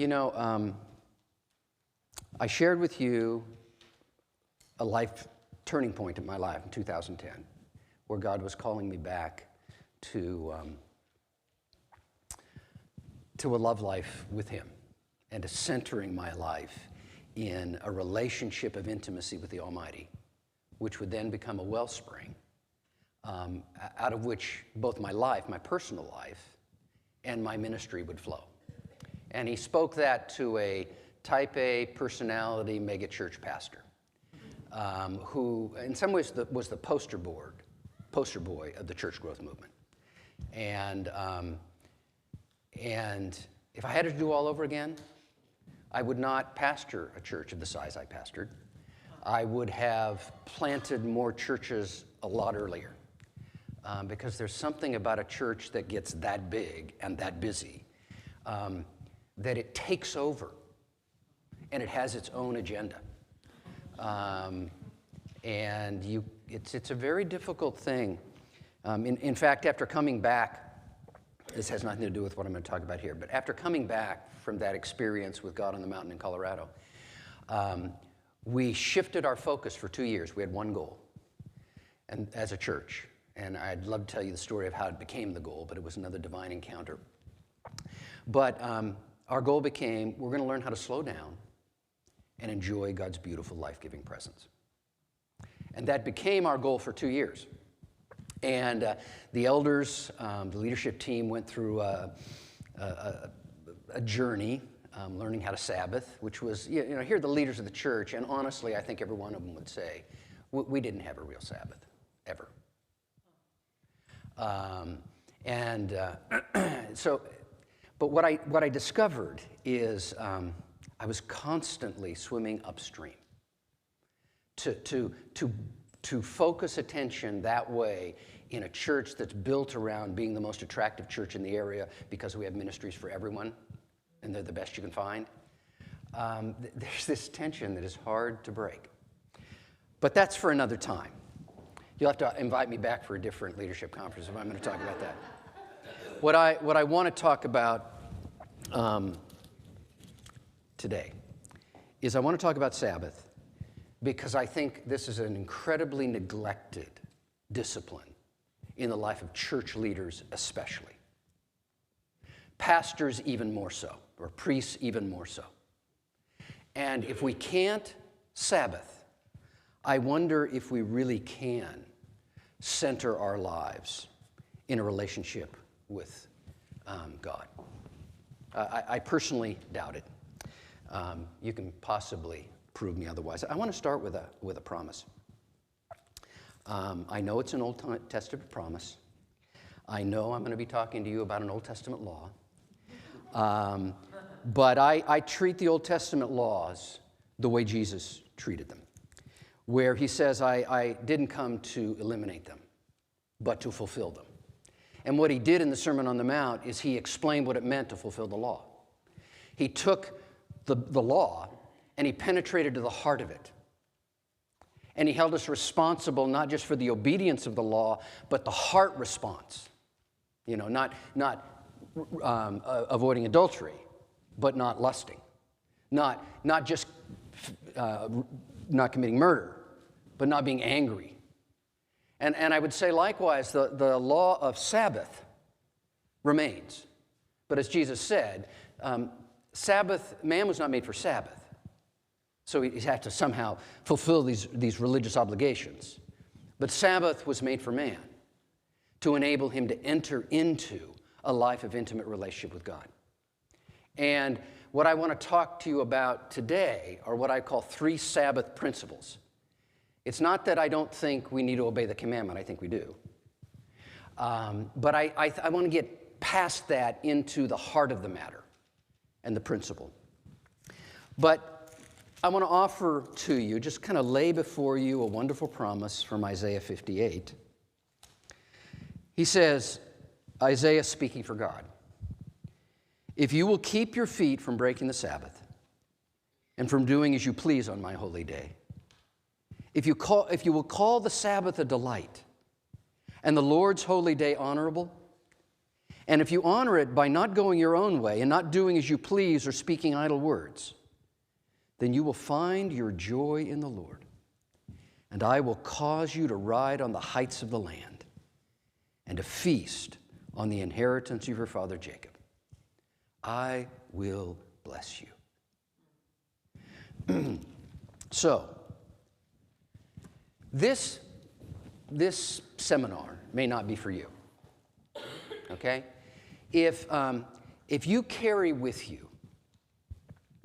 You know, I shared with you a life turning point in my life in 2010, where God was calling me back to a love life with Him and to centering my life in a relationship of intimacy with the Almighty, which would then become a wellspring out of which both my life, my personal life, and my ministry would flow. And He spoke that to a type A personality megachurch pastor who in some ways was the poster boy of the church growth movement. And if I had to do all over again, I would not pastor a church of the size I pastored. I would have planted more churches a lot earlier because there's something about a church that gets that big and that busy that it takes over and it has its own agenda. And it's a very difficult thing. In fact, after coming back, this has nothing to do with what I'm going to talk about here, but after coming back from that experience with God on the mountain in Colorado, we shifted our focus for 2 years. We had one goal, and as a church. And I'd love to tell you the story of how it became the goal, but it was another divine encounter. But our goal became, we're going to learn how to slow down and enjoy God's beautiful, life-giving presence. And that became our goal for 2 years. And the elders, the leadership team went through a journey, learning how to Sabbath, which was, here are the leaders of the church, and honestly, I think every one of them would say, we didn't have a real Sabbath, ever. But what I discovered is I was constantly swimming upstream to focus attention that way in a church that's built around being the most attractive church in the area because we have ministries for everyone and they're the best you can find. There's this tension that is hard to break. But that's for another time. You'll have to invite me back for a different leadership conference if I'm going to talk about that. What I want to talk about today is I want to talk about Sabbath because I think this is an incredibly neglected discipline in the life of church leaders especially. Pastors even more so, or priests even more so. And if we can't Sabbath, I wonder if we really can center our lives in a relationship with God. I personally doubt it. You can possibly prove me otherwise. I want to start with a promise. I know it's an Old Testament promise. I know I'm going to be talking to you about an Old Testament law. But I treat the Old Testament laws the way Jesus treated them, where he says, I didn't come to eliminate them, but to fulfill them. And what he did in the Sermon on the Mount is he explained what it meant to fulfill the law. He took the law and he penetrated to the heart of it. And he held us responsible not just for the obedience of the law, but the heart response. Not avoiding adultery, but not lusting. Not just not committing murder, but not being angry. And I would say likewise, the law of Sabbath remains. But as Jesus said, man was not made for Sabbath. So he had to somehow fulfill these religious obligations. But Sabbath was made for man to enable him to enter into a life of intimate relationship with God. And what I want to talk to you about today are what I call 3 Sabbath principles. It's not that I don't think we need to obey the commandment. I think we do. But I want to get past that into the heart of the matter and the principle. But I want to offer to you, just kind of lay before you a wonderful promise from Isaiah 58. He says, Isaiah speaking for God, if you will keep your feet from breaking the Sabbath and from doing as you please on my holy day, if you will call the Sabbath a delight and the Lord's holy day honorable, And if you honor it by not going your own way and not doing as you please or speaking idle words, then you will find your joy in the Lord. And I will cause you to ride on the heights of the land and to feast on the inheritance of your father Jacob. I will bless you. So, this seminar may not be for you. Okay? If you carry with you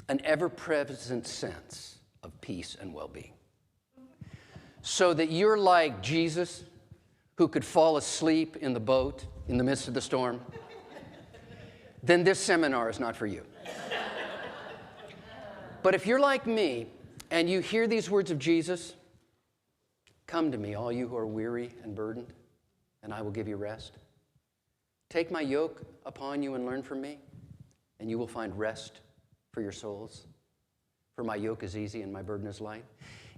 an ever-present sense of peace and well-being, so that you're like Jesus, who could fall asleep in the boat in the midst of the storm, then this seminar is not for you. But if you're like me and you hear these words of Jesus, come to me, all you who are weary and burdened, and I will give you rest. Take my yoke upon you and learn from me, and you will find rest for your souls. For my yoke is easy and my burden is light.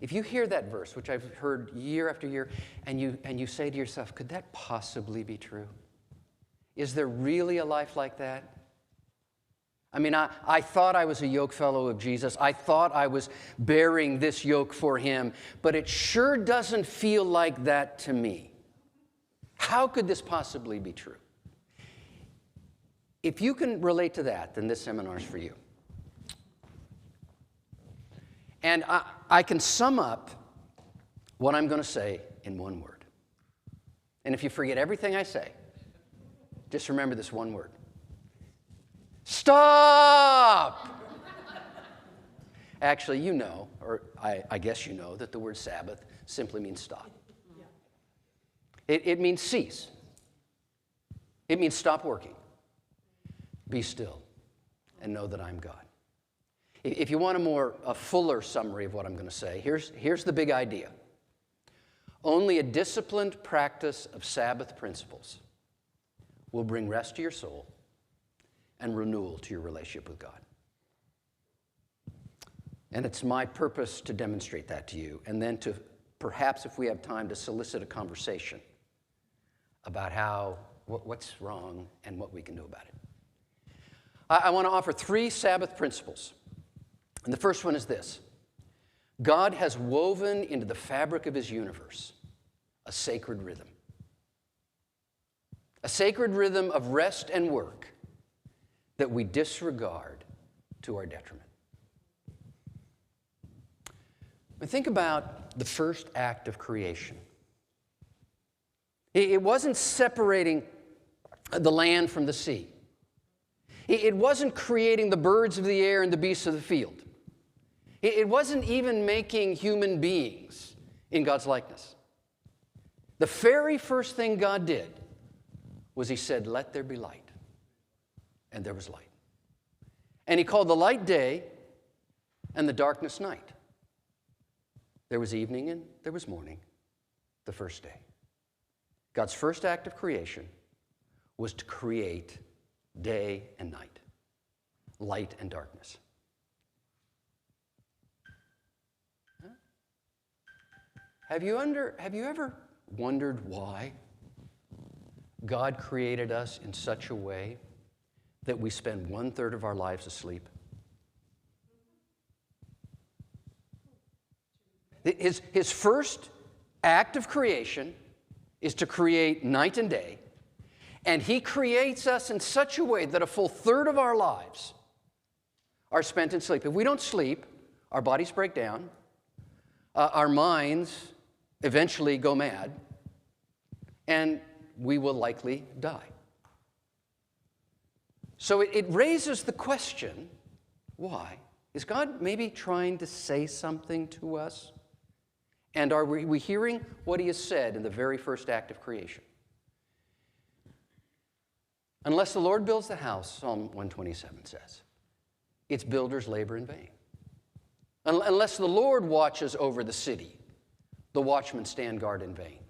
If you hear that verse, which I've heard year after year, and you say to yourself, could that possibly be true? Is there really a life like that? I mean, I thought I was a yoke fellow of Jesus. I thought I was bearing this yoke for him, but it sure doesn't feel like that to me. How could this possibly be true? If you can relate to that, then this seminar is for you. And I can sum up what I'm going to say in one word. And if you forget everything I say, just remember this one word. Stop! Actually, you know, or I guess you know, that the word Sabbath simply means stop. It means cease. It means stop working. Be still and know that I'm God. If you want a fuller summary of what I'm going to say, here's the big idea. Only a disciplined practice of Sabbath principles will bring rest to your soul and renewal to your relationship with God. And it's my purpose to demonstrate that to you, and then to perhaps, if we have time, to solicit a conversation about what's wrong and what we can do about it. I want to offer 3 Sabbath principles. And the first one is this. God has woven into the fabric of his universe a sacred rhythm. A sacred rhythm of rest and work that we disregard to our detriment. But think about the first act of creation. It wasn't separating the land from the sea. It wasn't creating the birds of the air and the beasts of the field. It wasn't even making human beings in God's likeness. The very first thing God did was he said, "Let there be light." And there was light. And he called the light day and the darkness night. There was evening and there was morning, the first day. God's first act of creation was to create day and night, light and darkness. Huh? Have you ever wondered why God created us in such a way that we spend 1/3 of our lives asleep? His first act of creation is to create night and day, and he creates us in such a way that a full 1/3 of our lives are spent in sleep. If we don't sleep, our bodies break down, our minds eventually go mad, and we will likely die. So it raises the question, why? Is God maybe trying to say something to us? And are we hearing what he has said in the very first act of creation? Unless the Lord builds the house, Psalm 127 says, its builders labor in vain. Unless the Lord watches over the city, the watchmen stand guard in vain.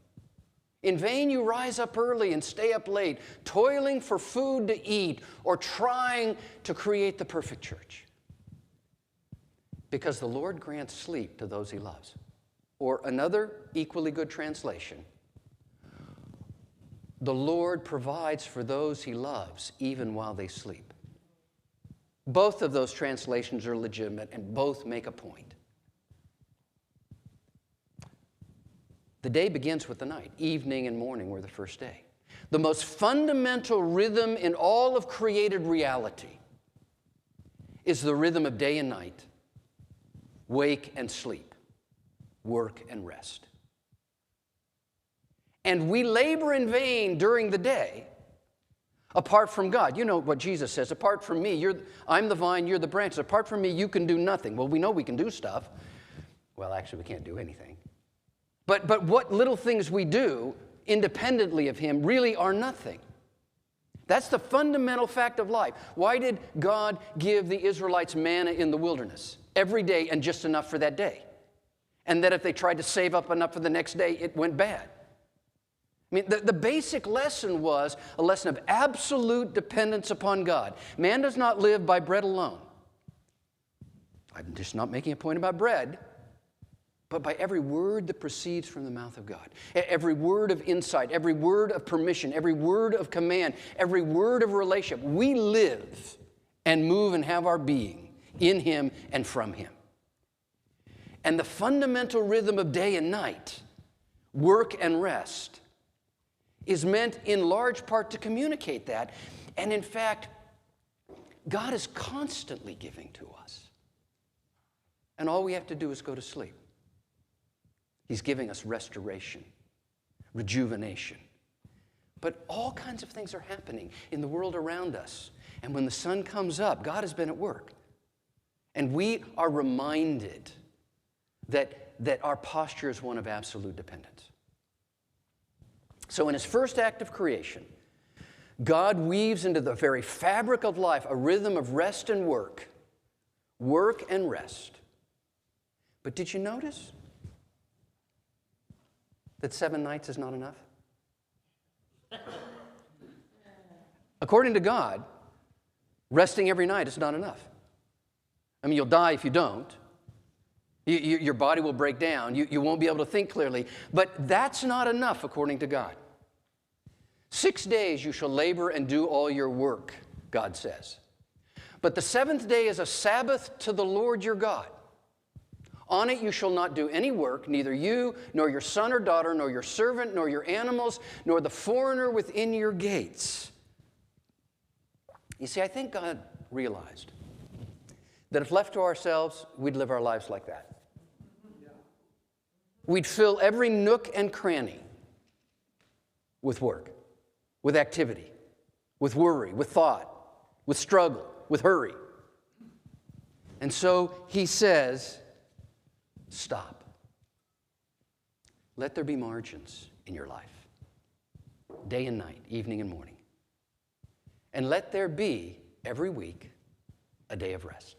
In vain you rise up early and stay up late, toiling for food to eat or trying to create the perfect church. Because the Lord grants sleep to those he loves. Or another equally good translation, The Lord provides for those he loves, even while they sleep. Both of those translations are legitimate, and both make a point. The day begins with the night. Evening and morning were the first day. The most fundamental rhythm in all of created reality is the rhythm of day and night, wake and sleep, work and rest. And we labor in vain during the day apart from God. You know what Jesus says, apart from me, I'm the vine, you're the branches. Apart from me, you can do nothing. Well, we know we can do stuff. Well, actually, we can't do anything. But what little things we do independently of him really are nothing. That's the fundamental fact of life. Why did God give the Israelites manna in the wilderness? Every day and just enough for that day. And that if they tried to save up enough for the next day, it went bad. I mean, the basic lesson was a lesson of absolute dependence upon God. Man does not live by bread alone. I'm just not making a point about bread, but by every word that proceeds from the mouth of God. Every word of insight, every word of permission, every word of command, every word of relationship. We live and move and have our being in him and from him. And the fundamental rhythm of day and night, work and rest, is meant in large part to communicate that. And in fact, God is constantly giving to us. And all we have to do is go to sleep. He's giving us restoration, rejuvenation. But all kinds of things are happening in the world around us. And when the sun comes up, God has been at work. And we are reminded that our posture is one of absolute dependence. So in his first act of creation, God weaves into the very fabric of life a rhythm of rest and work and rest. But did you notice that 7 nights is not enough? According to God, resting every night is not enough. I mean, you'll die if you don't. Your body will break down. You won't be able to think clearly. But that's not enough, according to God. 6 days you shall labor and do all your work, God says. But the 7th day is a Sabbath to the Lord your God. On it you shall not do any work, neither you, nor your son or daughter, nor your servant, nor your animals, nor the foreigner within your gates. You see, I think God realized that if left to ourselves, we'd live our lives like that. We'd fill every nook and cranny with work, with activity, with worry, with thought, with struggle, with hurry. And so he says, stop. Let there be margins in your life, day and night, evening and morning. And let there be, every week, a day of rest.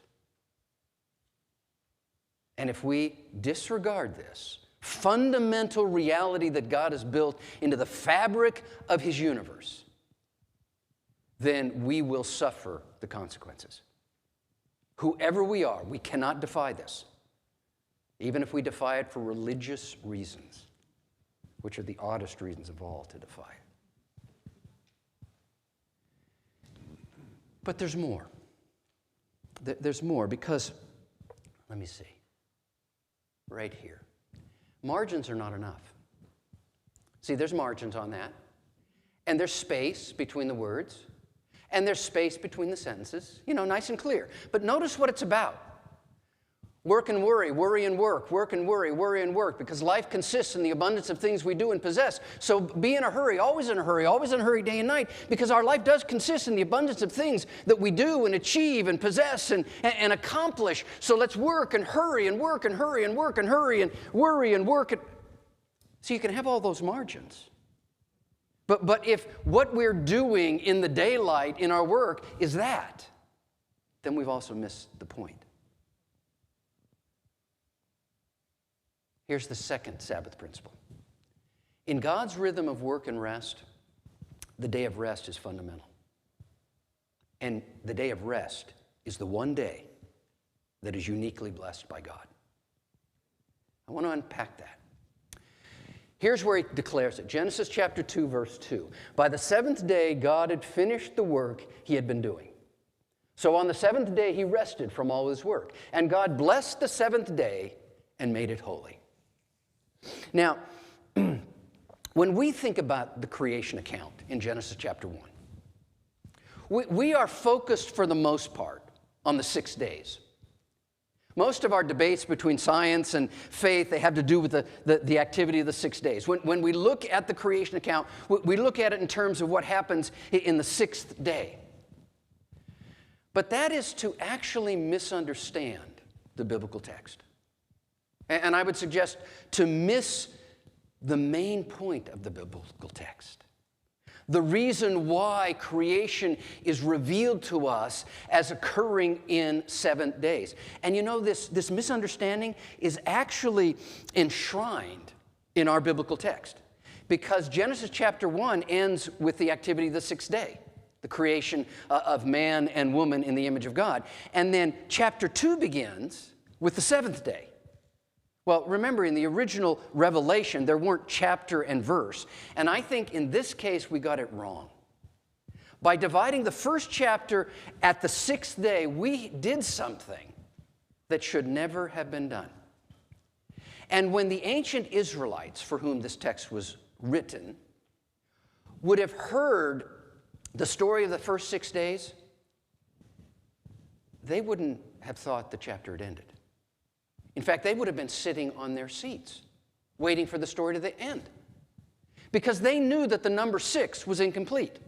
And if we disregard this fundamental reality that God has built into the fabric of his universe, then we will suffer the consequences. Whoever we are, we cannot defy this, even if we defy it for religious reasons, which are the oddest reasons of all to defy it. But there's more. There's more because, let me see, right here. Margins are not enough. See, there's margins on that. And there's space between the words. And there's space between the sentences. You know, nice and clear. But notice what it's about. Work and worry, worry and work and worry and work, because life consists in the abundance of things we do and possess. So be in a hurry, always in a hurry day and night, because our life does consist in the abundance of things that we do and achieve and possess and accomplish. So let's work and hurry and work and hurry and work and hurry and worry and work. So you can have all those margins. But if what we're doing in the daylight in our work is that, then we've also missed the point. Here's the second Sabbath principle. In God's rhythm of work and rest, the day of rest is fundamental. And the day of rest is the one day that is uniquely blessed by God. I want to unpack that. Here's where he declares it. Genesis chapter 2, verse 2. By the seventh day, God had finished the work he had been doing. So on the seventh day, he rested from all his work. And God blessed the seventh day and made it holy. Now, when we think about the creation account in Genesis chapter 1, we are focused for the most part on the 6 days. Most of our debates between science and faith, they have to do with the activity of the 6 days. When we look at the creation account, we look at it in terms of what happens in the sixth day. But that is to actually misunderstand the biblical text. And I would suggest to miss the main point of the biblical text. The reason why creation is revealed to us as occurring in 7 days. And you know, this misunderstanding is actually enshrined in our biblical text. Because Genesis chapter 1 ends with the activity of the sixth day, the creation of man and woman in the image of God. And then chapter 2 begins with the seventh day. Well, remember, in the original Revelation, there weren't chapter and verse. And I think in this case, we got it wrong. By dividing the first chapter at the sixth day, we did something that should never have been done. And when the ancient Israelites, for whom this text was written, would have heard the story of the first 6 days, they wouldn't have thought the chapter had ended. In fact, they would have been sitting on their seats, waiting for the story to the end, because they knew that the number 6 was incomplete.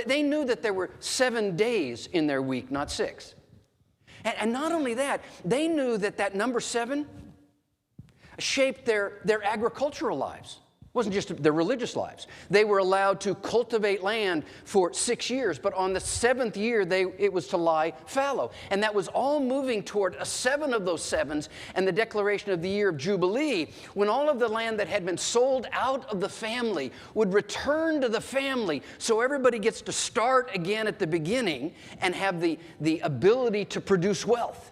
They knew that there were 7 days in their week, not 6. And not only that, they knew that that number 7 shaped their agricultural lives. It wasn't just their religious lives. They were allowed to cultivate land for 6 years, but on the 7th year, it was to lie fallow. And that was all moving toward a 7 of those 7s and the declaration of the year of Jubilee, when all of the land that had been sold out of the family would return to the family, so everybody gets to start again at the beginning and have the ability to produce wealth.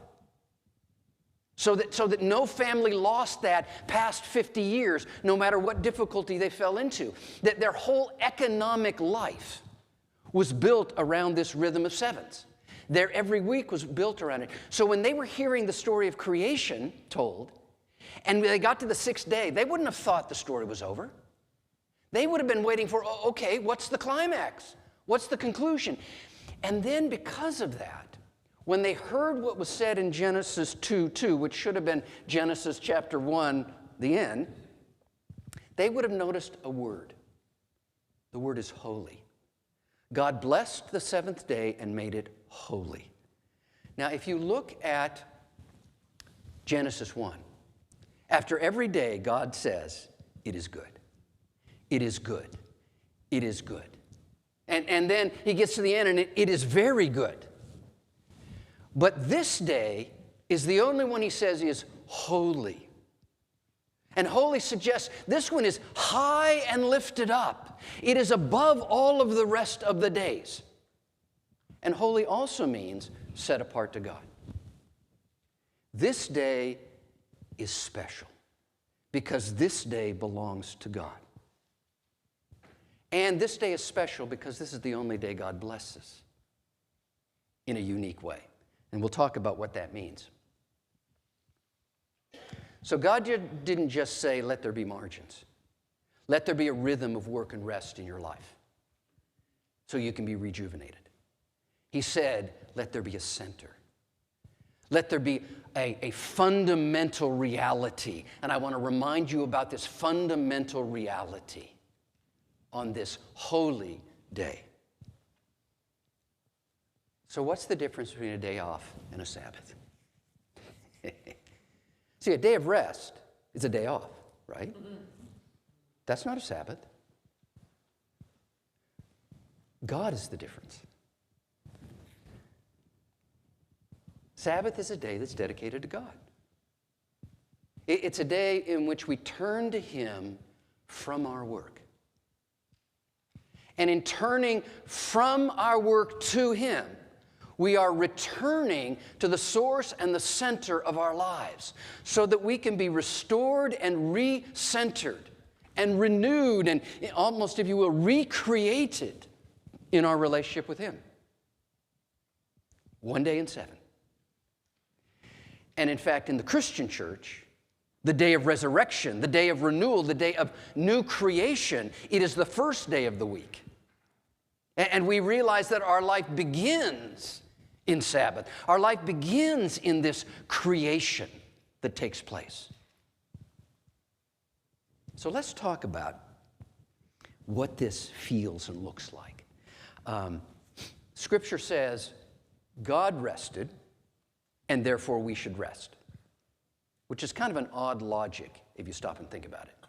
So that no family lost that past 50 years, no matter what difficulty they fell into. That their whole economic life was built around this rhythm of 7s. Their every week was built around it. So when they were hearing the story of creation told, and they got to the 6th day, they wouldn't have thought the story was over. They would have been waiting for, okay, what's the climax? What's the conclusion? And then because of that, when they heard what was said in Genesis 2:2, which should have been Genesis chapter 1, the end, they would have noticed a word. The word is holy. God blessed the 7th day and made it holy. Now, if you look at Genesis 1, after every day, God says, it is good. It is good. It is good. And then he gets to the end and it is very good. But this day is the only one he says is holy. And holy suggests this one is high and lifted up. It is above all of the rest of the days. And holy also means set apart to God. This day is special because this day belongs to God. And this day is special because this is the only day God blesses in a unique way. And we'll talk about what that means. So God didn't just say, let there be margins. Let there be a rhythm of work and rest in your life so you can be rejuvenated. He said, let there be a center. Let there be a fundamental reality. And I want to remind you about this fundamental reality on this holy day. So what's the difference between a day off and a Sabbath? See, a day of rest is a day off, right? That's not a Sabbath. God is the difference. Sabbath is a day that's dedicated to God. It's a day in which we turn to Him from our work. And in turning from our work to Him, We are returning to the source and the center of our lives so that we can be restored and re-centered and renewed and almost, if you will, recreated in our relationship with Him. One day in 7. And in fact, in the Christian church, the day of resurrection, the day of renewal, the day of new creation, it is the first day of the week. And we realize that our life begins in Sabbath. Our life begins in this creation that takes place. So let's talk about what this feels and looks like. Scripture says, God rested, and therefore we should rest, which is kind of an odd logic if you stop and think about it.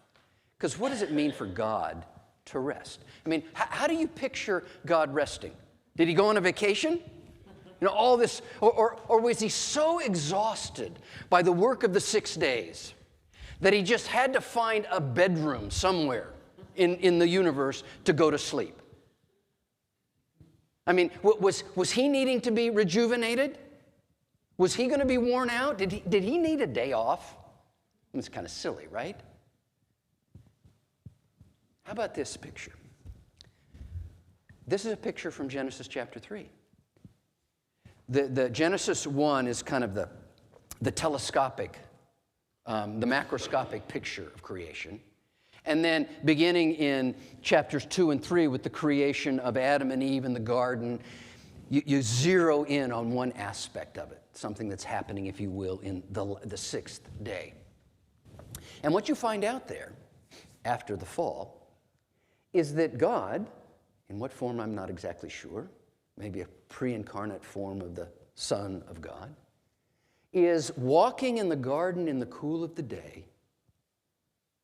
Because what does it mean for God to rest? I mean, how do you picture God resting? Did He go on a vacation? All this, or was He so exhausted by the work of the 6 days that He just had to find a bedroom somewhere in the universe to go to sleep? I mean, was He needing to be rejuvenated? Was He going to be worn out? Did he need a day off? It's kind of silly, right? How about this picture? This is a picture from Genesis chapter 3. The Genesis 1 is kind of the telescopic, the macroscopic picture of creation. And then beginning in chapters 2 and 3 with the creation of Adam and Eve in the garden, you zero in on one aspect of it, something that's happening, if you will, in the sixth day. And what you find out there after the fall is that God, in what form I'm not exactly sure, maybe a pre-incarnate form of the Son of God, is walking in the garden in the cool of the day,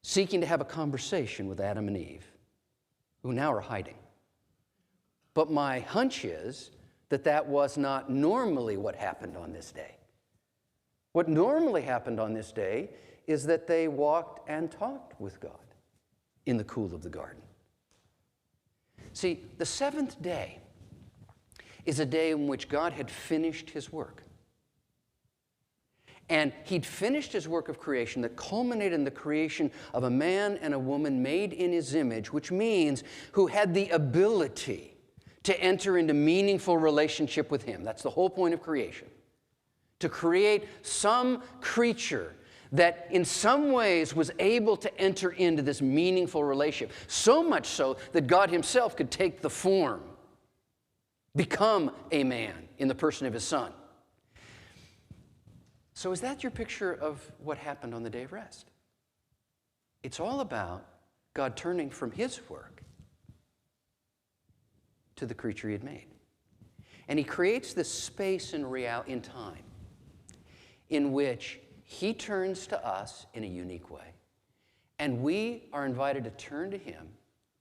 seeking to have a conversation with Adam and Eve, who now are hiding. But my hunch is that was not normally what happened on this day. What normally happened on this day is that they walked and talked with God in the cool of the garden. See, the seventh day is a day in which God had finished His work. And He'd finished His work of creation that culminated in the creation of a man and a woman made in His image, which means who had the ability to enter into meaningful relationship with Him. That's the whole point of creation. To create some creature that in some ways was able to enter into this meaningful relationship. So much so that God Himself could take the form, become a man in the person of His Son. So is that your picture of what happened on the day of rest? It's all about God turning from His work to the creature He had made. And He creates this space in time in which He turns to us in a unique way. And we are invited to turn to Him,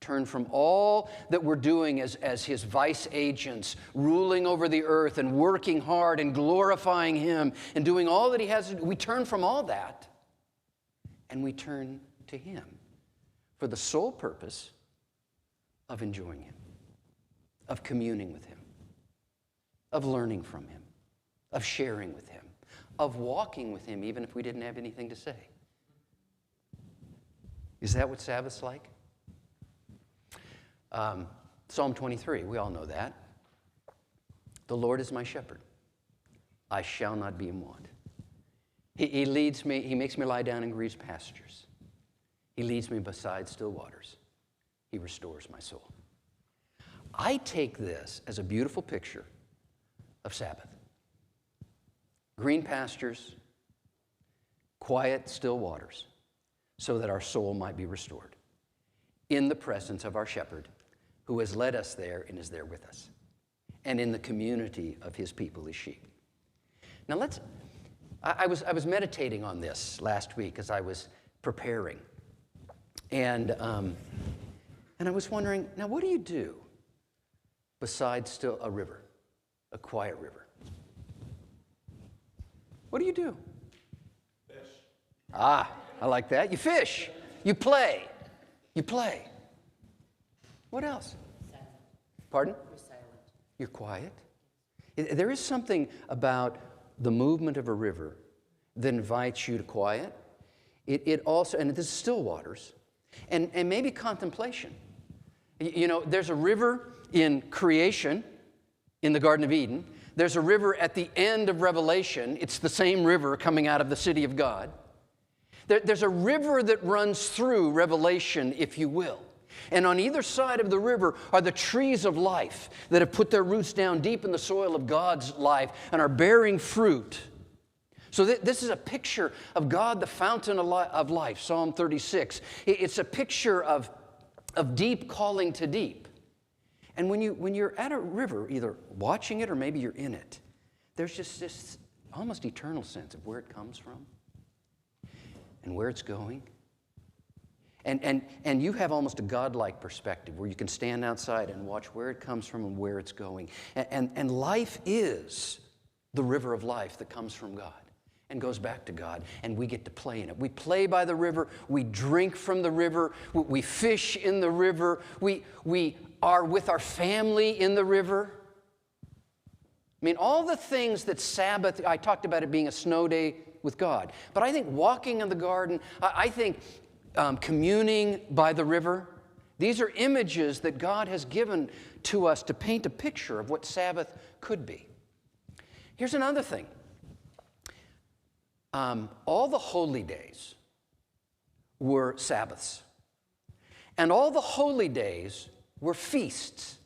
turn from all that we're doing as His vice agents, ruling over the earth and working hard and glorifying Him and doing all that He has to do. We turn from all that and we turn to Him for the sole purpose of enjoying Him, of communing with Him, of learning from Him, of sharing with Him, of walking with Him even if we didn't have anything to say. Is that what Sabbath's like? Psalm 23, we all know that. The Lord is my shepherd. I shall not be in want. He leads me, He makes me lie down in green pastures. He leads me beside still waters. He restores my soul. I take this as a beautiful picture of Sabbath. Green pastures, quiet, still waters, so that our soul might be restored in the presence of our shepherd who has led us there and is there with us, and in the community of His people, His sheep. Now I was meditating on this last week as I was preparing, and I was wondering, now what do you do beside still a river, a quiet river? What do you do? Fish. Ah, I like that. You fish. You play. You play. What else? Silent. Pardon? We're silent. You're quiet. There is something about the movement of a river that invites you to quiet. It also, and this is still waters, and maybe contemplation. You know, there's a river in creation, in the Garden of Eden. There's a river at the end of Revelation. It's the same river coming out of the city of God. There's a river that runs through Revelation, if you will. And on either side of the river are the trees of life that have put their roots down deep in the soil of God's life and are bearing fruit. So this is a picture of God, the fountain of life, Psalm 36. It's a picture of deep calling to deep. And when you're at a river, either watching it or maybe you're in it, there's just this almost eternal sense of where it comes from and where it's going. And you have almost a godlike perspective where you can stand outside and watch where it comes from and where it's going. And life is the river of life that comes from God and goes back to God, and we get to play in it. We play by the river, we drink from the river, we fish in the river, we are with our family in the river. I mean, all the things that Sabbath, I talked about it being a snow day with God, but I think walking in the garden, I think communing by the river, these are images that God has given to us to paint a picture of what Sabbath could be. Here's another thing. All the holy days were Sabbaths, and all the holy days were feasts.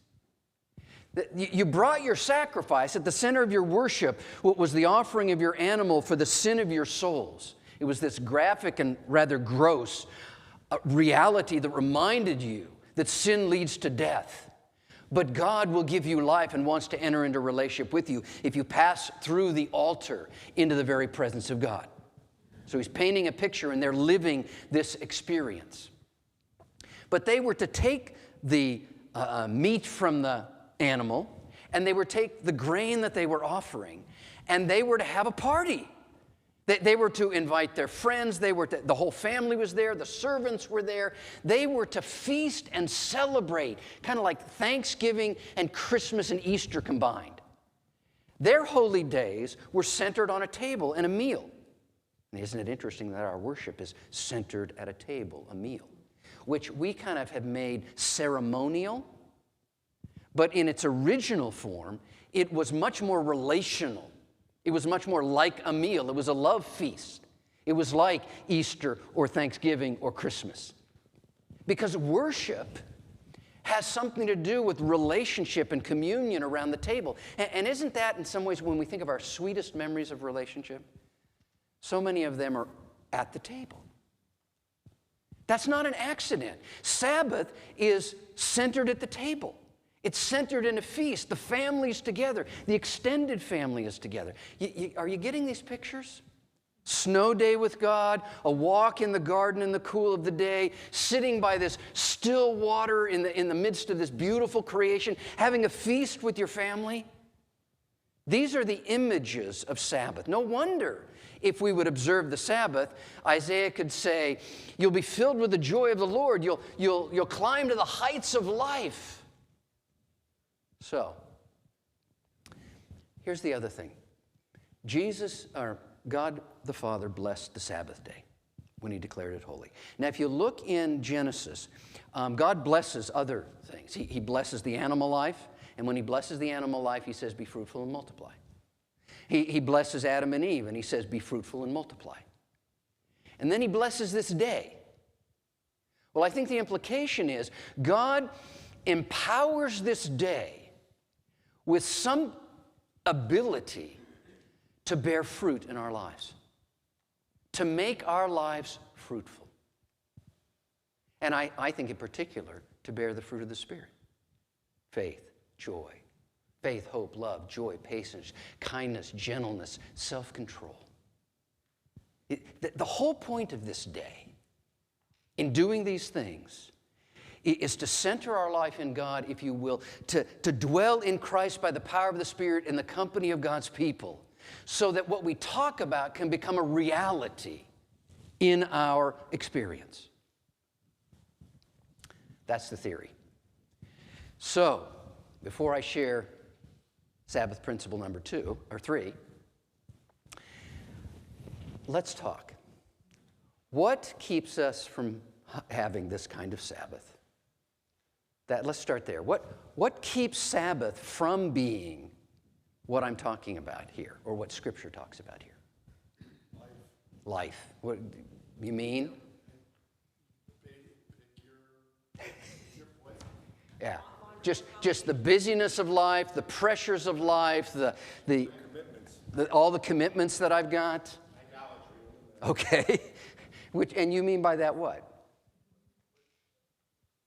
You brought your sacrifice. At the center of your worship what was the offering of your animal for the sin of your souls. It was this graphic and rather gross reality that reminded you that sin leads to death. But God will give you life and wants to enter into a relationship with you if you pass through the altar into the very presence of God. So he's painting a picture, and they're living this experience. But they were to take the meat from the animal, and they were to take the grain that they were offering, and they were to have a party. They were to invite their friends. The whole family was there. The servants were there. They were to feast and celebrate, kind of like Thanksgiving and Christmas and Easter combined. Their holy days were centered on a table and a meal. And isn't it interesting that our worship is centered at a table, a meal, which we kind of have made ceremonial, but in its original form, it was much more relational. It was much more like a meal. It was a love feast. It was like Easter or Thanksgiving or Christmas. Because worship has something to do with relationship and communion around the table. And isn't that in some ways when we think of our sweetest memories of relationship? So many of them are at the table. That's not an accident. Sabbath is centered at the table. It's centered in a feast. The family's together. The extended family is together. Are you getting these pictures? Snow day with God, a walk in the garden in the cool of the day, sitting by this still water in the midst of this beautiful creation, having a feast with your family. These are the images of Sabbath. No wonder if we would observe the Sabbath, Isaiah could say, you'll be filled with the joy of the Lord. You'll climb to the heights of life. So, here's the other thing. God the Father blessed the Sabbath day when he declared it holy. Now, if you look in Genesis, God blesses other things. He blesses the animal life, and when he blesses the animal life, he says, be fruitful and multiply. He blesses Adam and Eve, and he says, be fruitful and multiply. And then he blesses this day. Well, I think the implication is God empowers this day with some ability to bear fruit in our lives, to make our lives fruitful. And I think in particular, to bear the fruit of the Spirit. Faith, joy. Faith, hope, love, joy, patience, kindness, gentleness, self-control. The whole point of this day, in doing these things, is to center our life in God, if you will, to dwell in Christ by the power of the Spirit in the company of God's people, so that what we talk about can become a reality in our experience. That's the theory. So, before I share Sabbath principle number 2 or 3. Let's talk. What keeps us from having this kind of Sabbath? Let's start there. What keeps Sabbath from being what I'm talking about here, or what Scripture talks about here? Life. What you mean? Yeah. Just the busyness of life, the pressures of life, all the commitments that I've got. Okay. And you mean by that what?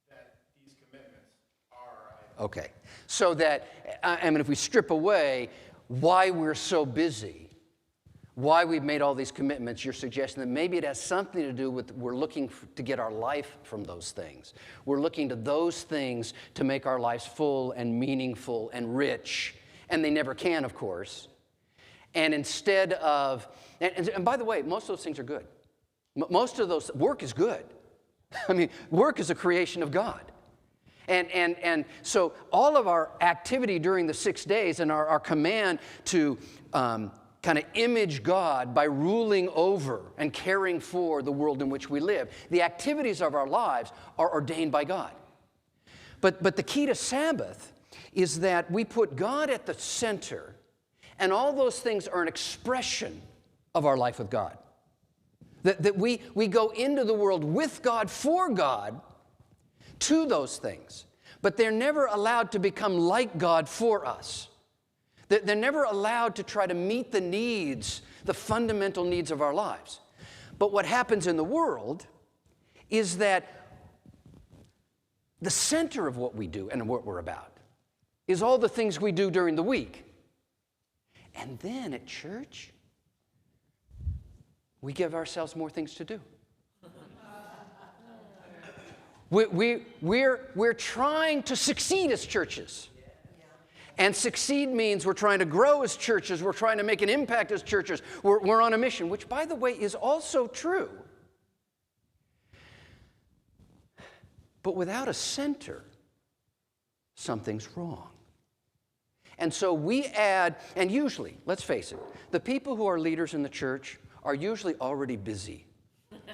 That these commitments are. Okay. So that, if we strip away why we're so busy, why we've made all these commitments, you're suggesting that maybe it has something to do with we're looking to get our life from those things. We're looking to those things to make our lives full and meaningful and rich. And they never can, of course. And instead of, and by the way, most of those things are good. Most of those, work is good. Work is a creation of God. And so all of our activity during the 6 days and our command to kind of image God by ruling over and caring for the world in which we live, the activities of our lives are ordained by God. But the key to Sabbath is that we put God at the center, and all those things are an expression of our life with God. That we go into the world with God, for God, to those things. But they're never allowed to become like God for us. They're never allowed to try to meet the needs, the fundamental needs of our lives. But what happens in the world is that the center of what we do and what we're about is all the things we do during the week. And then at church, we give ourselves more things to do. We're trying to succeed as churches. And succeed means we're trying to grow as churches. We're trying to make an impact as churches. We're on a mission, which, by the way, is also true. But without a center, something's wrong. And so we add, and usually, let's face it, the people who are leaders in the church are usually already busy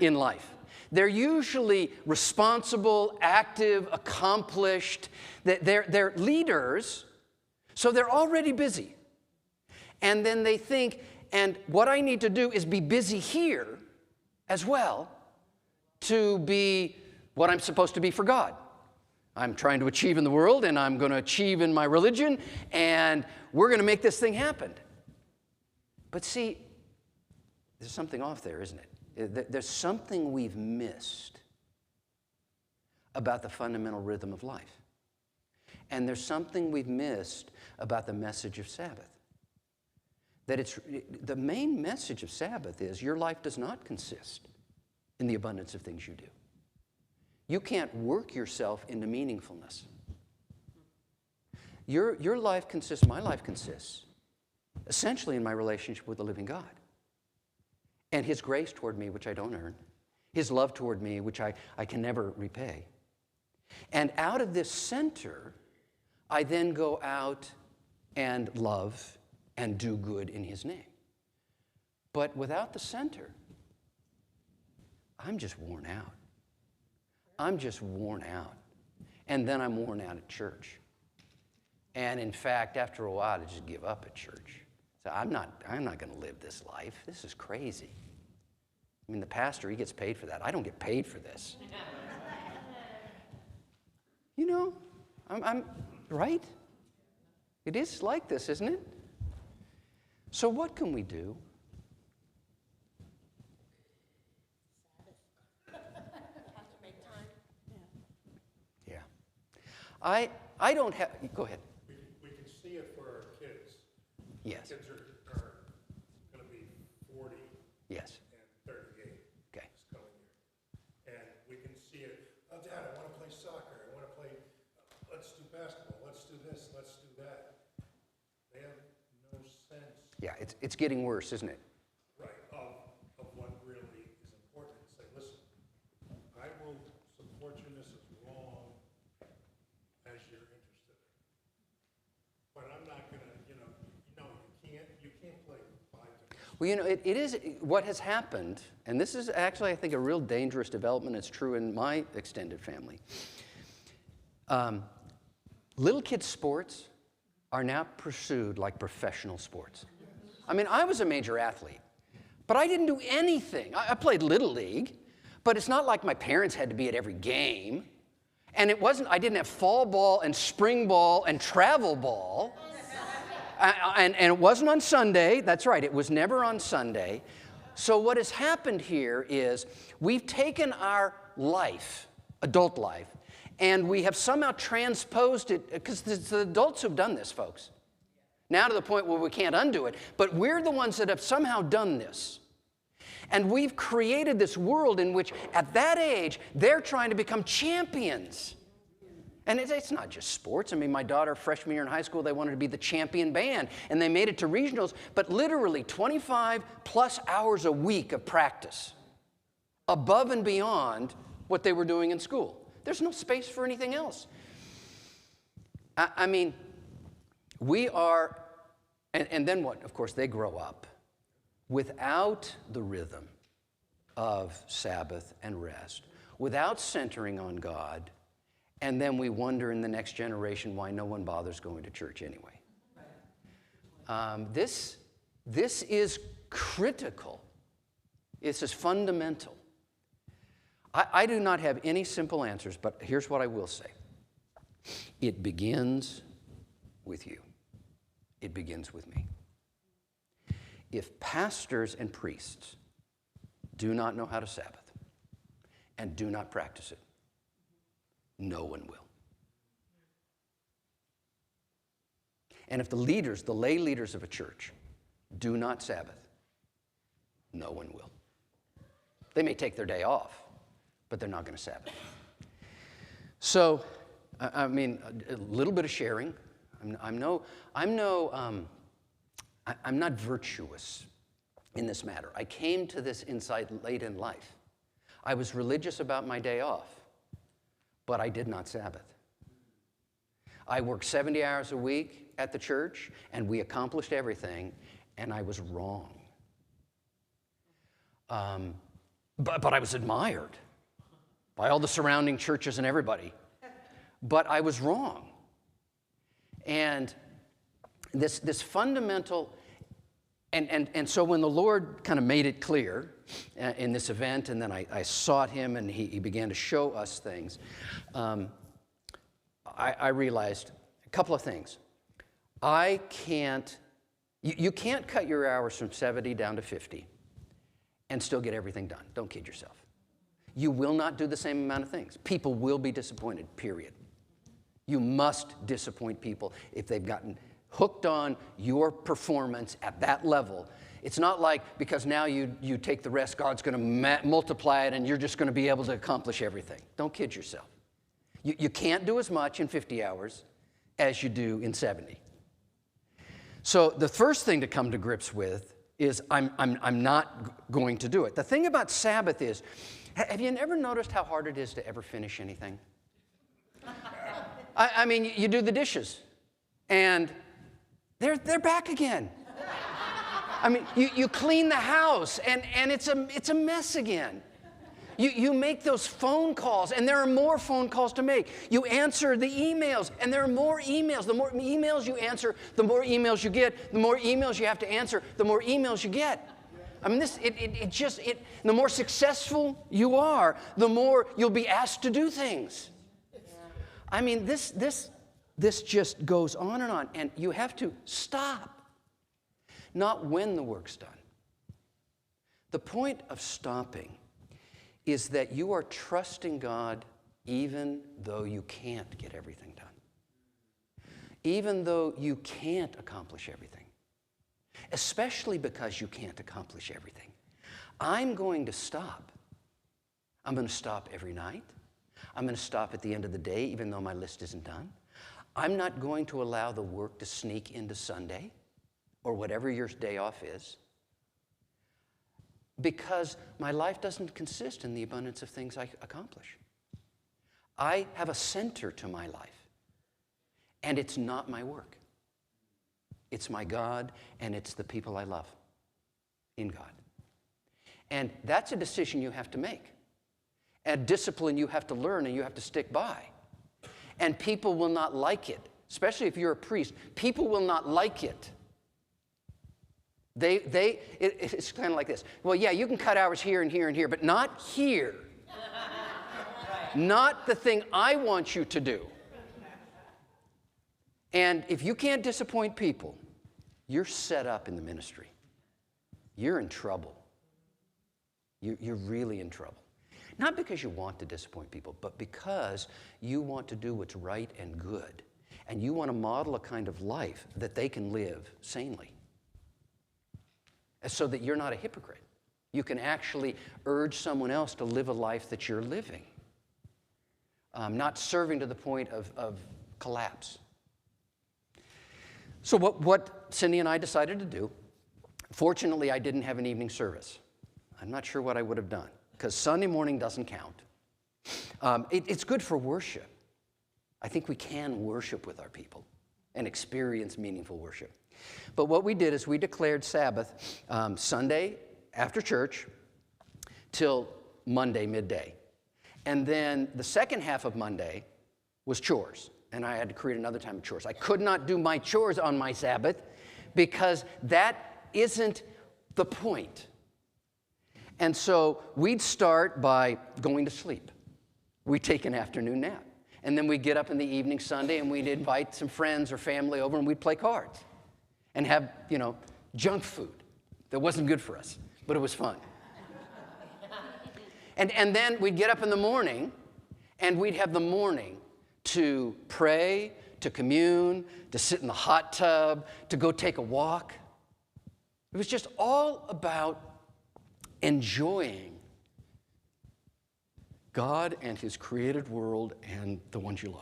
in life. They're usually responsible, active, accomplished. They're leaders, so they're already busy. And then they think, and what I need to do is be busy here as well to be what I'm supposed to be for God. I'm trying to achieve in the world, and I'm going to achieve in my religion, and we're going to make this thing happen. But see, there's something off there, isn't it? There's something we've missed about the fundamental rhythm of life. And there's something we've missed about the message of Sabbath. The main message of Sabbath is your life does not consist in the abundance of things you do. You can't work yourself into meaningfulness. Your life consists, my life consists, essentially in my relationship with the living God. And His grace toward me, which I don't earn. His love toward me, which I can never repay. And out of this center, I then go out and love and do good in His name. But without the center, I'm just worn out. I'm just worn out. And then I'm worn out at church. And in fact, after a while, I just give up at church. So I'm not going to live this life. This is crazy. I mean, the pastor, he gets paid for that. I don't get paid for this. You know, I'm right? It is like this, isn't it? So what can we do? Yeah. I don't have, go ahead. We can see it for our kids. Yes. Kids are going to be 40 Yes. and 38 Okay. this coming year. And we can see it, oh, Dad, I want to play soccer. I want to play, let's do basketball. Let's do this. Let's do that. They have no sense. Yeah, it's getting worse, isn't it? Right, of what really is important. Say, listen, I will support you in this as long as you're interested in it. But I'm not going to, Well, it is what has happened, and this is actually, I think, a real dangerous development. It's true in my extended family. Little kids' sports are now pursued like professional sports. I mean, I was a major athlete, but I didn't do anything. I played Little League, but it's not like my parents had to be at every game. And I didn't have fall ball and spring ball and travel ball. And it wasn't on Sunday. That's right, it was never on Sunday. So what has happened here is we've taken our life, adult life, and we have somehow transposed it, because it's the adults who've done this, folks. Now to the point where we can't undo it, but we're the ones that have somehow done this. And we've created this world in which, at that age, they're trying to become champions. And it's not just sports. I mean, my daughter, freshman year in high school, they wanted to be the champion band, and they made it to regionals, but literally 25 plus hours a week of practice, above and beyond what they were doing in school. There's no space for anything else. I mean, we are, and then what? Of course, they grow up without the rhythm of Sabbath and rest, without centering on God, and then we wonder in the next generation why no one bothers going to church anyway. This is critical. This is fundamental. I do not have any simple answers, but here's what I will say. It begins with you. It begins with me. If pastors and priests do not know how to Sabbath and do not practice it, no one will. And if the leaders, the lay leaders of a church, do not Sabbath, no one will. They may take their day off, but they're not going to Sabbath. So, I mean, a little bit of sharing. I'm not virtuous in this matter. I came to this insight late in life. I was religious about my day off, but I did not Sabbath. I worked 70 hours a week at the church, and we accomplished everything, and I was wrong. But I was admired by all the surrounding churches and everybody. But I was wrong. And this fundamental, and so when the Lord kind of made it clear in this event, and then I sought him and he began to show us things, I realized a couple of things. You can't cut your hours from 70 down to 50 and still get everything done. Don't kid yourself. You will not do the same amount of things. People will be disappointed, period. You must disappoint people if they've gotten hooked on your performance at that level. It's not like because now you take the rest, God's going to multiply it and you're just going to be able to accomplish everything. Don't kid yourself. You can't do as much in 50 hours as you do in 70. So the first thing to come to grips with is I'm not going to do it. The thing about Sabbath is, have you ever noticed how hard it is to ever finish anything? I mean, you do the dishes, and they're back again. I mean, you clean the house, and it's a mess again. You make those phone calls, and there are more phone calls to make. You answer the emails, and there are more emails. The more emails you answer, the more emails you get. The more emails you have to answer, the more emails you get. I mean, the more successful you are, the more you'll be asked to do things. I mean, this just goes on, and you have to stop. Not when the work's done. The point of stopping is that you are trusting God even though you can't get everything done. Even though you can't accomplish everything. Especially because you can't accomplish everything. I'm going to stop. I'm going to stop every night. I'm going to stop at the end of the day even though my list isn't done. I'm not going to allow the work to sneak into Sunday or whatever your day off is. Because my life doesn't consist in the abundance of things I accomplish. I have a center to my life, and it's not my work. It's my God, and it's the people I love. in God. And that's a decision you have to make. A discipline you have to learn and you have to stick by. And people will not like it, especially if you're a priest. People will not like it. It's kind of like this. Well, yeah, you can cut hours here and here and here, but not here. Not the thing I want you to do. And if you can't disappoint people, you're set up in the ministry. You're in trouble. You're really in trouble. Not because you want to disappoint people, but because you want to do what's right and good. And you want to model a kind of life that they can live sanely. So that you're not a hypocrite. You can actually urge someone else to live a life that you're living. Not serving to the point of collapse. So what Cindy and I decided to do, fortunately I didn't have an evening service. I'm not sure what I would have done, because Sunday morning doesn't count. It's good for worship. I think we can worship with our people and experience meaningful worship. But what we did is we declared Sabbath Sunday after church till Monday midday. And then the second half of Monday was chores. And I had to create another time of chores. I could not do my chores on my Sabbath because that isn't the point. And so we'd start by going to sleep. We'd take an afternoon nap. And then we'd get up in the evening Sunday and we'd invite some friends or family over and we'd play cards. And have, junk food that wasn't good for us, but it was fun. And then we'd get up in the morning, and we'd have the morning to pray, to commune, to sit in the hot tub, to go take a walk. It was just all about enjoying God and His created world and the ones you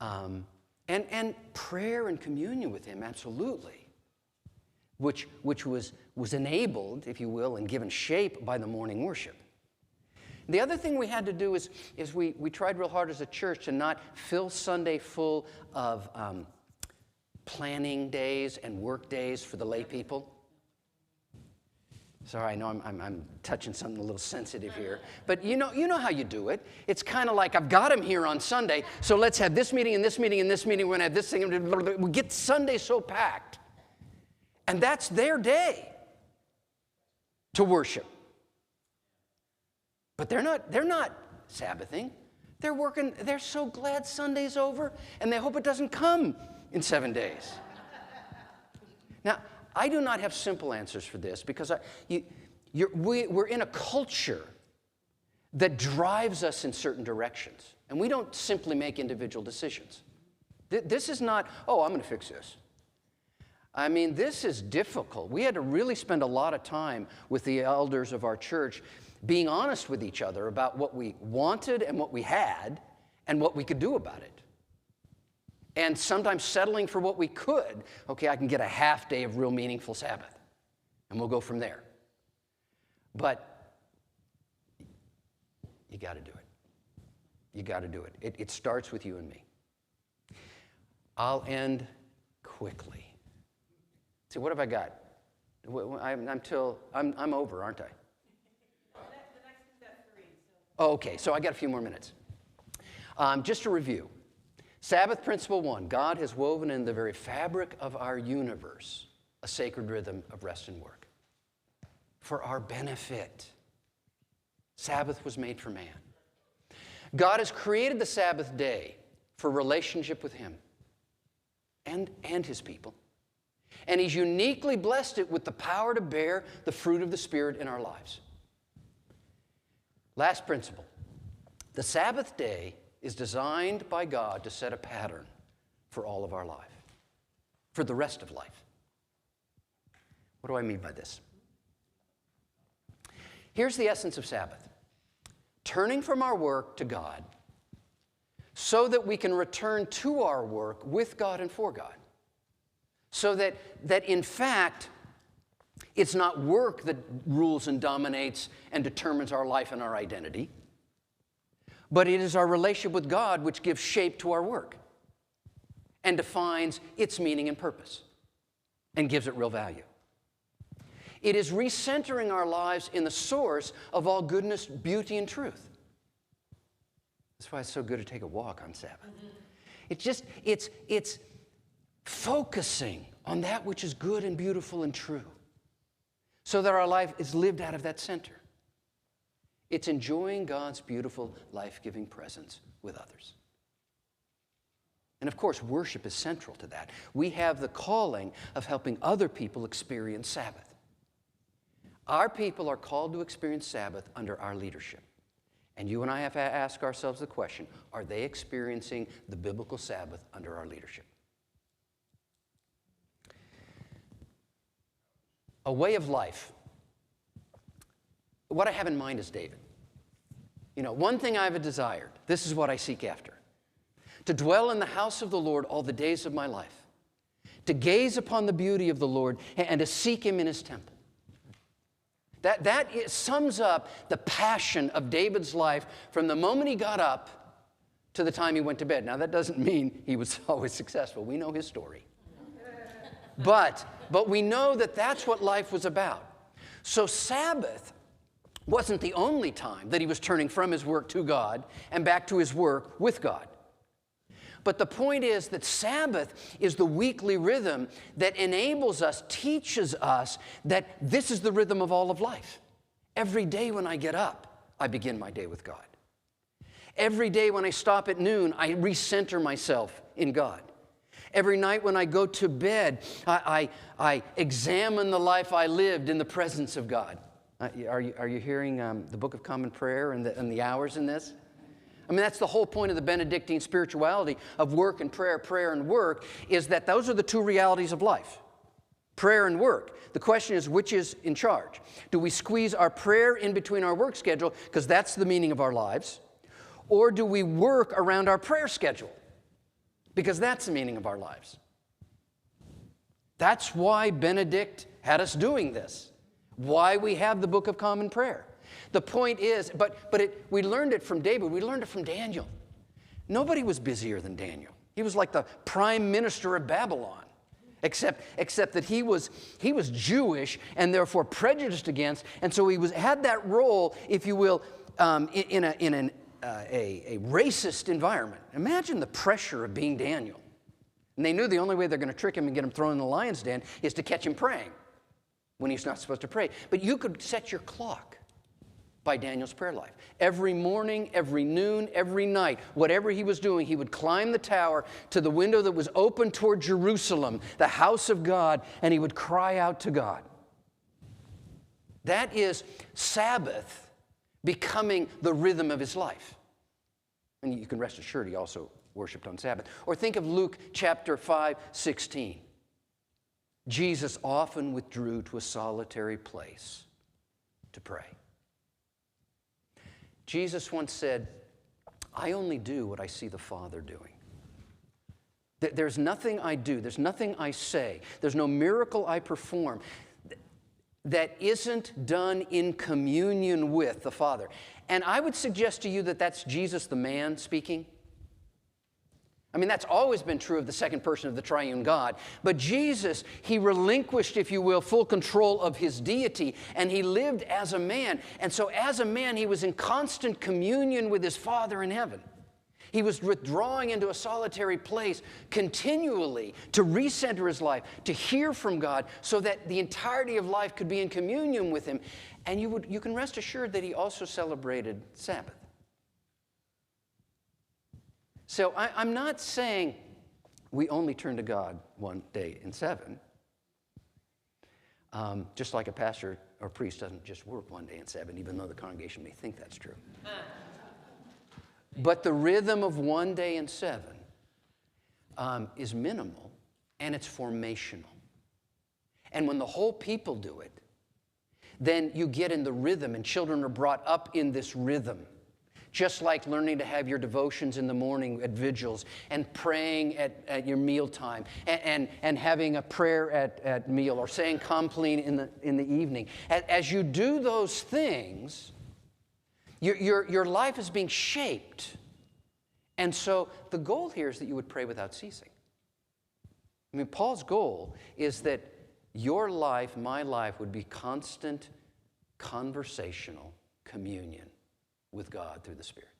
love. And prayer and communion with Him, absolutely, which was enabled, if you will, and given shape by the morning worship. The other thing we had to do is we tried real hard as a church to not fill Sunday full of planning days and work days for the lay people. Sorry, I know I'm touching something a little sensitive here. But you know how you do it. It's kind of like, I've got him here on Sunday, so let's have this meeting and this meeting and this meeting. We're going to have this thing. We get Sunday so packed. And that's their day to worship. But they're not Sabbathing. They're working. They're so glad Sunday's over, and they hope it doesn't come in 7 days. Now, I do not have simple answers for this because we're in a culture that drives us in certain directions. And we don't simply make individual decisions. This is not, I'm going to fix this. I mean, this is difficult. We had to really spend a lot of time with the elders of our church being honest with each other about what we wanted and what we had and what we could do about it. And sometimes settling for what we could. Okay, I can get a half day of real meaningful Sabbath, and we'll go from there. But you got to do it. You got to do it. It starts with you and me. I'll end quickly. See, what have I got? I'm over, aren't I? The next one's at 3. Oh, okay, so I got a few more minutes. Just to review. Sabbath principle 1, God has woven in the very fabric of our universe a sacred rhythm of rest and work. For our benefit. Sabbath was made for man. God has created the Sabbath day for relationship with Him and His people. And He's uniquely blessed it with the power to bear the fruit of the Spirit in our lives. Last principle. The Sabbath day is designed by God to set a pattern for all of our life, for the rest of life. What do I mean by this? Here's the essence of Sabbath. Turning from our work to God so that we can return to our work with God and for God. So that in fact, it's not work that rules and dominates and determines our life and our identity, but it is our relationship with God which gives shape to our work and defines its meaning and purpose. and gives it real value. It is recentering our lives in the source of all goodness, beauty, and truth. That's why it's so good to take a walk on Sabbath. It's focusing on that which is good and beautiful and true, so that our life is lived out of that center. It's enjoying God's beautiful, life-giving presence with others. And of course, worship is central to that. We have the calling of helping other people experience Sabbath. Our people are called to experience Sabbath under our leadership. And you and I have to ask ourselves the question, are they experiencing the biblical Sabbath under our leadership? A way of life. What I have in mind is David. One thing I have desired, this is what I seek after. To dwell in the house of the Lord all the days of my life. To gaze upon the beauty of the Lord and to seek Him in His temple. That sums up the passion of David's life from the moment he got up to the time he went to bed. Now, that doesn't mean he was always successful. We know his story. But we know that that's what life was about. So Sabbath wasn't the only time that he was turning from his work to God and back to his work with God. But the point is that Sabbath is the weekly rhythm that enables us, teaches us that this is the rhythm of all of life. Every day when I get up, I begin my day with God. Every day when I stop at noon, I recenter myself in God. Every night when I go to bed, I examine the life I lived in the presence of God. Are you hearing the Book of Common Prayer and the hours in this? I mean, that's the whole point of the Benedictine spirituality of work and prayer, prayer and work, is that those are the two realities of life, prayer and work. The question is, which is in charge? Do we squeeze our prayer in between our work schedule, because that's the meaning of our lives, or do we work around our prayer schedule, because that's the meaning of our lives? That's why Benedict had us doing this, why we have the Book of Common Prayer. The point is, we learned it from David, we learned it from Daniel. Nobody was busier than Daniel. He was like the prime minister of Babylon, except that he was Jewish and therefore prejudiced against, and so he had that role, if you will, in a racist environment. Imagine the pressure of being Daniel. And they knew the only way they're going to trick him and get him thrown in the lion's den is to catch him praying when he's not supposed to pray. But you could set your clock by Daniel's prayer life. Every morning, every noon, every night, whatever he was doing, he would climb the tower to the window that was open toward Jerusalem, the house of God, and he would cry out to God. That is Sabbath becoming the rhythm of his life. And you can rest assured he also worshiped on Sabbath. Or think of Luke chapter 5:16. Jesus often withdrew to a solitary place to pray. Jesus once said, I only do what I see the Father doing. There's nothing I do, there's nothing I say, there's no miracle I perform that isn't done in communion with the Father. And I would suggest to you that that's Jesus the man speaking. I mean, that's always been true of the second person of the triune God. But Jesus, he relinquished, if you will, full control of his deity, and he lived as a man. And so as a man, he was in constant communion with his Father in heaven. He was withdrawing into a solitary place continually to recenter his life, to hear from God, so that the entirety of life could be in communion with him. And you can rest assured that he also celebrated Sabbath. So I'm not saying we only turn to God one day in 7. Just like a pastor or priest doesn't just work one day in 7, even though the congregation may think that's true. But the rhythm of one day in 7 is minimal, and it's formational. And when the whole people do it, then you get in the rhythm, and children are brought up in this rhythm. Just like learning to have your devotions in the morning at vigils, and praying at your mealtime, and having a prayer at meal, or saying compline in the evening. As you do those things, your life is being shaped. And so the goal here is that you would pray without ceasing. I mean, Paul's goal is that your life, my life, would be constant conversational communion with God through the Spirit.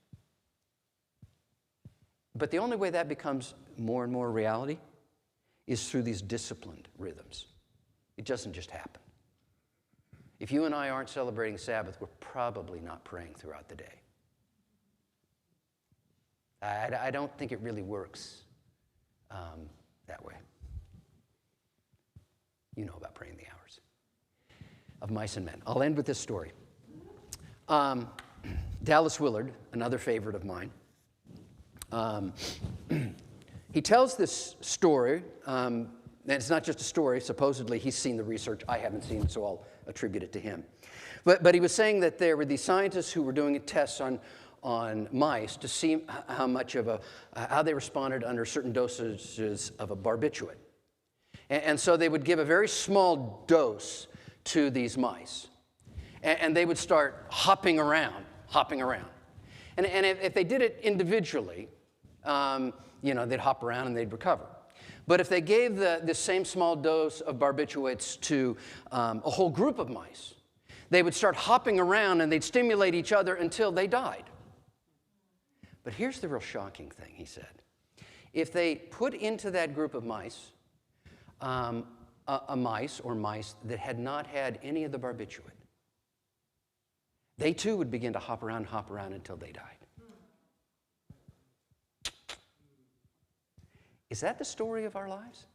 But the only way that becomes more and more reality is through these disciplined rhythms. It doesn't just happen. If you and I aren't celebrating Sabbath, we're probably not praying throughout the day. I don't think it really works that way. You know about praying the hours of mice and men. I'll end with this story. Dallas Willard, another favorite of mine, he tells this story, and it's not just a story. Supposedly, he's seen the research. I haven't seen it, so I'll attribute it to him. But he was saying that there were these scientists who were doing tests on mice to see how much of how they responded under certain dosages of a barbiturate. And so they would give a very small dose to these mice. And they would start hopping around. And if they did it individually, they'd hop around and they'd recover. But if they gave this same small dose of barbiturates to a whole group of mice, they would start hopping around and they'd stimulate each other until they died. But here's the real shocking thing, he said. If they put into that group of mice a mice that had not had any of the barbiturate, they too would begin to hop around until they died. Is that the story of our lives?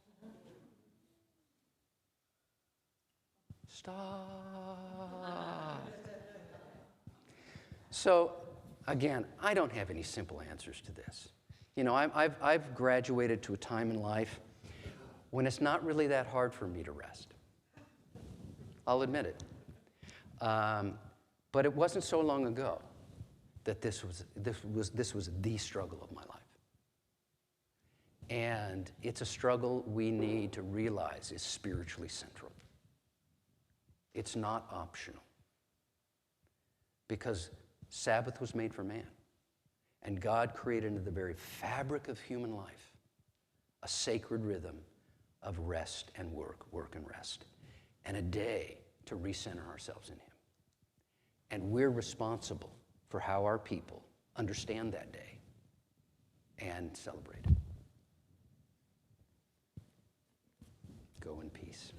Stop. So, again, I don't have any simple answers to this. You know, I've graduated to a time in life when it's not really that hard for me to rest. I'll admit it. But it wasn't so long ago that this was the struggle of my life. And it's a struggle we need to realize is spiritually central. It's not optional. Because Sabbath was made for man. And God created into the very fabric of human life a sacred rhythm of rest and work and rest, and a day to recenter ourselves in Him. And we're responsible for how our people understand that day and celebrate it. Go in peace.